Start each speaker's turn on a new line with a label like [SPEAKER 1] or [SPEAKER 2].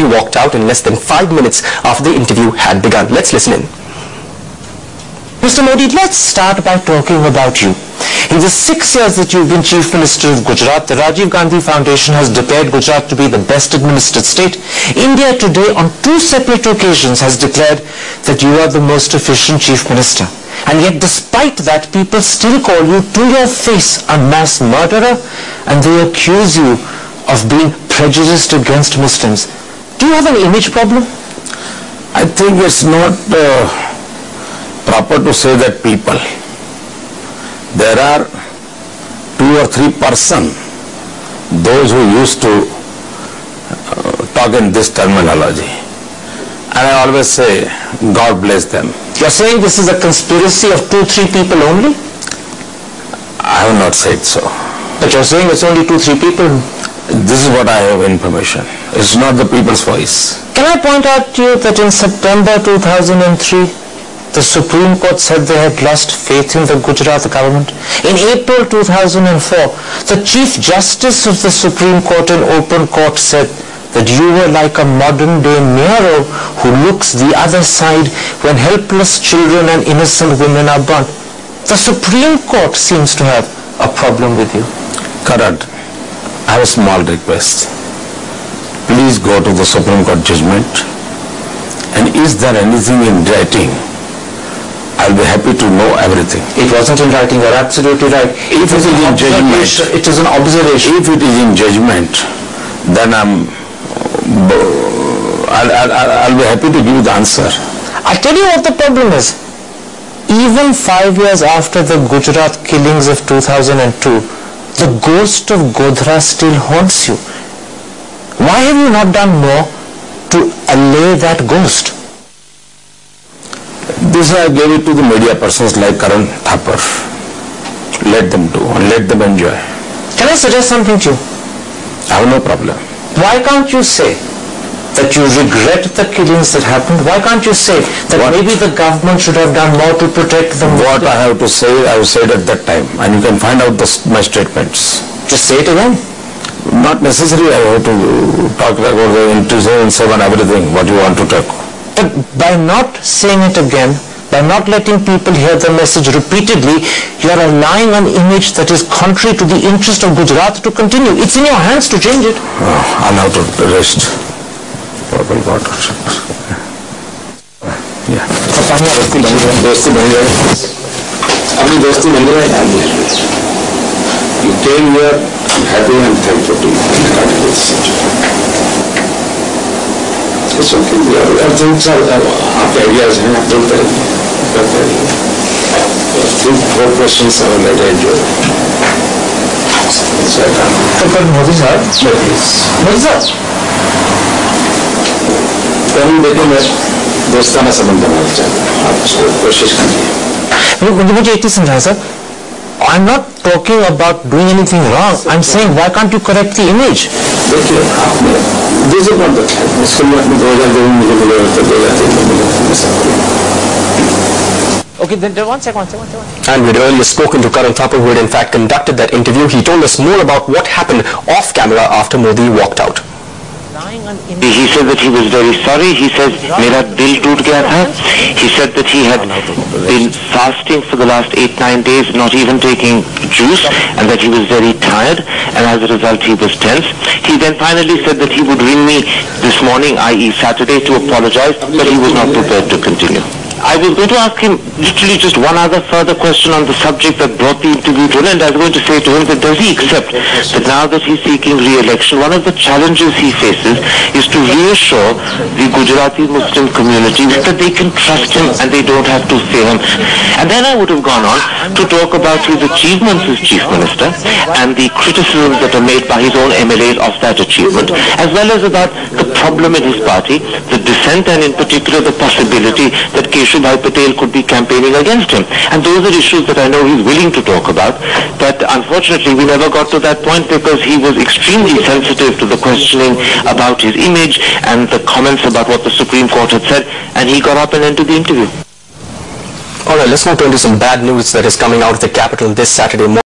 [SPEAKER 1] walked out in less than 5 minutes after the interview had begun. Let's listen in. Mr. Modi, let's start by talking about you. In the 6 years that you've been Chief Minister of Gujarat, the Rajiv Gandhi Foundation has declared Gujarat to be the best administered state. India today on 2 separate occasions has declared that you are the most efficient Chief Minister. And yet despite that, people still call you to your face a mass murderer, and they accuse you of being prejudiced against Muslims. Do you have an image problem?
[SPEAKER 2] I think it's not proper to say that people. There are 2 or 3 persons, those who used to talk in this terminology. And I always say, God bless them.
[SPEAKER 1] You're saying this is a conspiracy of 2-3 people only?
[SPEAKER 2] I have not said so.
[SPEAKER 1] But you're saying it's only 2-3 people?
[SPEAKER 2] This is what I have information. It's not the people's voice.
[SPEAKER 1] Can I point out to you that in September 2003, the Supreme Court said they had lost faith in the Gujarat government? In April 2004, the Chief Justice of the Supreme Court in open court said that you were like a modern-day Nero who looks the other side when helpless children and innocent women are burnt. The Supreme Court seems to have a problem with you.
[SPEAKER 2] Karan, I have a small request. Please go to the Supreme Court judgment, and is there anything in writing? I'll be happy to know everything.
[SPEAKER 1] It wasn't in writing, you're absolutely right.
[SPEAKER 2] If it is in judgment,
[SPEAKER 1] it is an observation.
[SPEAKER 2] If it is in judgment, then I'll be happy to give you the answer.
[SPEAKER 1] I'll tell you what the problem is. Even 5 years after the Gujarat killings of 2002, the ghost of Godhra still haunts you. Why have you not done more to allay that ghost?
[SPEAKER 2] This I gave it to the media persons like Karan Thapar. Let them do and let them enjoy.
[SPEAKER 1] Can I suggest something to you?
[SPEAKER 2] I have no problem.
[SPEAKER 1] Why can't you say that you regret the killings that happened? Why can't you say that maybe the government should have done more to protect them?
[SPEAKER 2] What I have to say, I have said at that time, and you can find out my statements.
[SPEAKER 1] Just say it again.
[SPEAKER 2] Not necessarily I have to talk about the intelligence and everything, what you want to talk.
[SPEAKER 1] But by not saying it again, by not letting people hear the message repeatedly, you are allowing an image that is contrary to the interest of Gujarat to continue. It's in your hands to change it.
[SPEAKER 2] I'll have to rest. Yeah. You came here happy and thankful to you. It's okay. Everything's आपके ideas हैं, बोलते हैं, करते हैं. 3-4 questions I will let you enjoy.
[SPEAKER 1] पर मोदी साहब, मोदी साहब,
[SPEAKER 2] कहीं देखो मैं दोस्ताना संबंध बनाना चाहता हूँ. आप उसको कोशिश कीजिए.
[SPEAKER 1] मुझे एक चीज समझाएं sir. I'm not talking about doing anything wrong. I'm saying why can't you correct the image?
[SPEAKER 2] देखिए आपने this is not the time. इसके लिए आपने 2002 में मुझे मिले तो 2003 में मिले.
[SPEAKER 1] Okay, then one second. And we had earlier spoken to Karan Thapar, who had in fact conducted that interview. He told us more about what happened off camera after Modi walked out.
[SPEAKER 3] He said that he was very sorry. He said, "Mera dil toot gaya tha." He said that he had been fasting for the last 8-9 days, not even taking juice, and that he was very tired, and as a result he was tense. He then finally said that he would ring me this morning, i.e. Saturday, to apologize, but he was not prepared to continue. I was going to ask him literally just one other further question on the subject that brought the interview to an end. I was going to say to him that does he accept that now that he's seeking re-election, one of the challenges he faces is to reassure the Gujarati Muslim community that they can trust him and they don't have to fear him. And then I would have gone on to talk about his achievements as Chief Minister and the criticisms that are made by his own MLAs of that achievement, as well as about the problem in his party, the dissent, and in particular the possibility that Keshubhai Patel could be campaigning against him. And those are issues that I know he's willing to talk about, but unfortunately we never got to that point because he was extremely sensitive to the questioning about his image and the comments about what the Supreme Court had said, and he got up and ended the interview.
[SPEAKER 1] Alright, let's now turn to some bad news that is coming out of the capital this Saturday morning.